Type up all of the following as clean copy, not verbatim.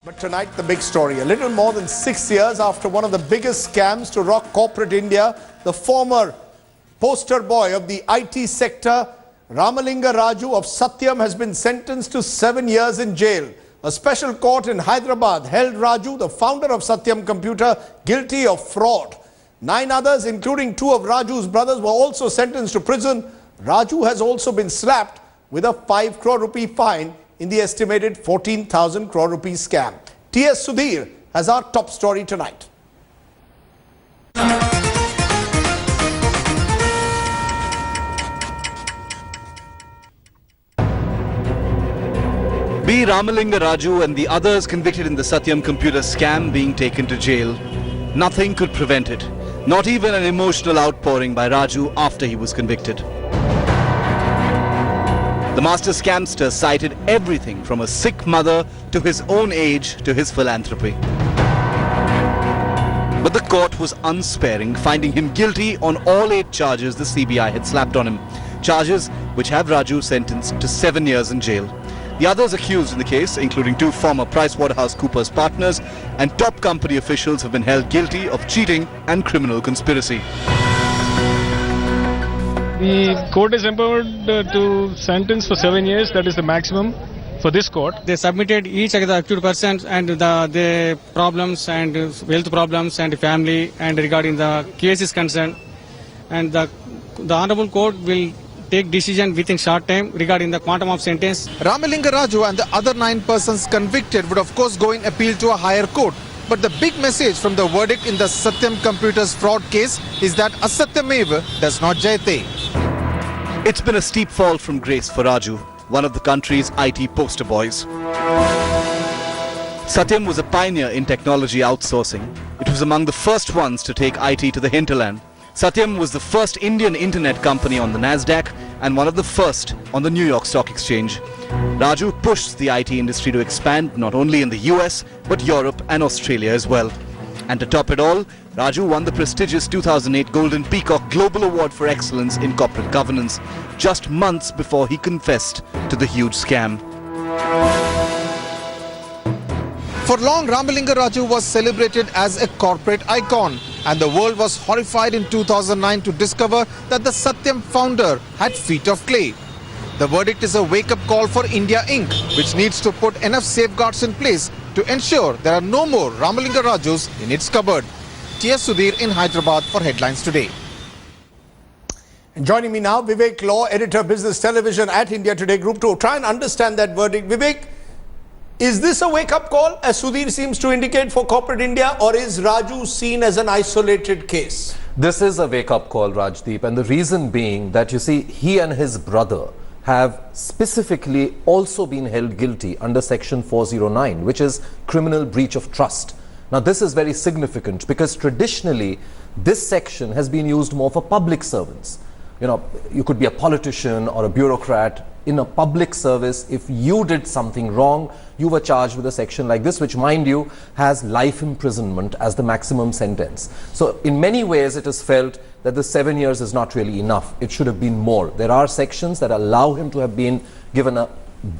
But tonight, the big story. A little more than 6 years after one of the biggest scams to rock corporate India, the former poster boy of the IT sector, Ramalinga Raju of Satyam, has been sentenced to 7 years in jail. A special court in Hyderabad held Raju, the founder of Satyam Computer, guilty of fraud. 9 others, including 2 of Raju's brothers, were also sentenced to prison. Raju has also been slapped with a 5 crore rupee fine in the estimated 14,000 crore rupees scam. T.S. Sudhir has our top story tonight. Be Ramalinga Raju and the others convicted in the Satyam Computer scam being taken to jail, nothing could prevent it. Not even an emotional outpouring by Raju after he was convicted. The master scamster cited everything from a sick mother to his own age to his philanthropy. But the court was unsparing, finding him guilty on all 8 charges the CBI had slapped on him. Charges which have Raju sentenced to 7 years in jail. The others accused in the case, including 2 former PricewaterhouseCoopers partners and top company officials, have been held guilty of cheating and criminal conspiracy. The court is empowered to sentence for 7 years, that is the maximum for this court. They submitted each of the accused persons and the problems and wealth problems and family and regarding the case is concerned. And the Honorable Court will take decision within short time regarding the quantum of sentence. Ramalinga Raju and the other 9 persons convicted would of course go in appeal to a higher court. But the big message from the verdict in the Satyam Computers fraud case is that Asatyameva does not jayate. It's been a steep fall from grace for Raju, one of the country's IT poster boys. Satyam was a pioneer in technology outsourcing. It was among the first ones to take IT to the hinterland. Satyam was the first Indian internet company on the Nasdaq and one of the first on the New York Stock Exchange. Raju pushed the IT industry to expand not only in the US but Europe and Australia as well. And to top it all, Raju won the prestigious 2008 Golden Peacock Global Award for Excellence in Corporate Governance just months before he confessed to the huge scam. For long, Ramalinga Raju was celebrated as a corporate icon, and the world was horrified in 2009 to discover that the Satyam founder had feet of clay. The verdict is a wake-up call for India Inc., which needs to put enough safeguards in place to ensure there are no more Ramalinga Rajus in its cupboard. T.S. Sudhir in Hyderabad for Headlines Today. And joining me now, Vivek Law, editor, Business Television at India Today Group, to try and understand that verdict. Vivek, is this a wake-up call, as Sudhir seems to indicate, for corporate India, or is Raju seen as an isolated case? This is a wake-up call, Rajdeep, and the reason being that, you see, he and his brother have specifically also been held guilty under Section 409, which is criminal breach of trust. Now, this is very significant because traditionally, this section has been used more for public servants. You know, you could be a politician or a bureaucrat in a public service. If you did something wrong, you were charged with a section like this, which, mind you, has life imprisonment as the maximum sentence. So in many ways, it is felt that the 7 years is not really enough. It should have been more. There are sections that allow him to have been given a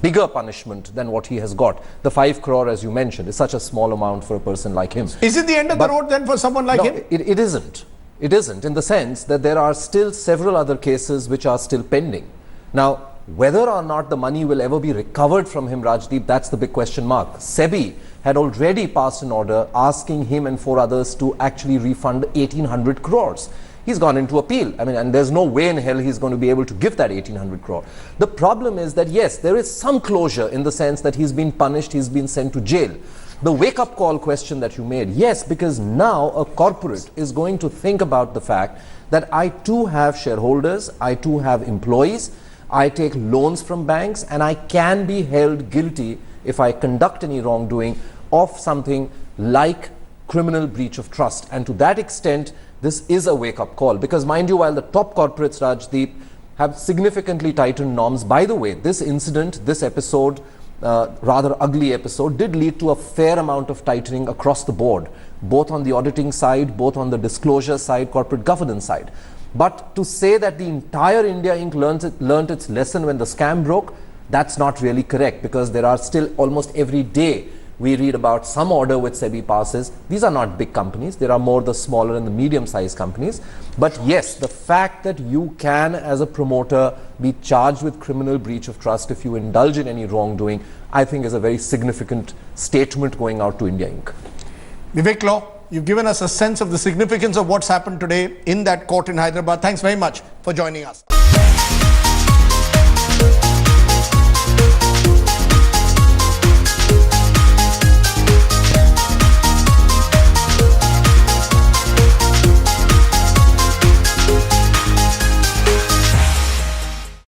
bigger punishment than what he has got. The 5 crore, as you mentioned, is such a small amount for a person like him. Is it the end of the road then for someone like him? It isn't. It isn't, in the sense that there are still several other cases which are still pending. Now, whether or not the money will ever be recovered from him, Rajdeep, that's the big question mark. SEBI had already passed an order asking him and 4 others to actually refund 1,800 crores. He's gone into appeal. I mean, and there's no way in hell he's going to be able to give that 1,800 crore. The problem is that, yes, there is some closure in the sense that he's been punished, he's been sent to jail. The wake-up call question that you made, yes, because now a corporate is going to think about the fact that I too have shareholders, I too have employees, I take loans from banks, and I can be held guilty if I conduct any wrongdoing of something like criminal breach of trust. And to that extent, this is a wake-up call, because mind you, while the top corporates, Rajdeep, have significantly tightened norms, by the way, this incident, this episode, rather ugly episode, did lead to a fair amount of tightening across the board, both on the auditing side, both on the disclosure side, corporate governance side. But to say that the entire India Inc. learnt its lesson when the scam broke, that's not really correct, because there are still almost every day we read about some order which SEBI passes. These are not big companies. There are more the smaller and the medium-sized companies. But yes, the fact that you can, as a promoter, be charged with criminal breach of trust if you indulge in any wrongdoing, I think is a very significant statement going out to India Inc. Vivek Law, you've given us a sense of the significance of what's happened today in that court in Hyderabad. Thanks very much for joining us.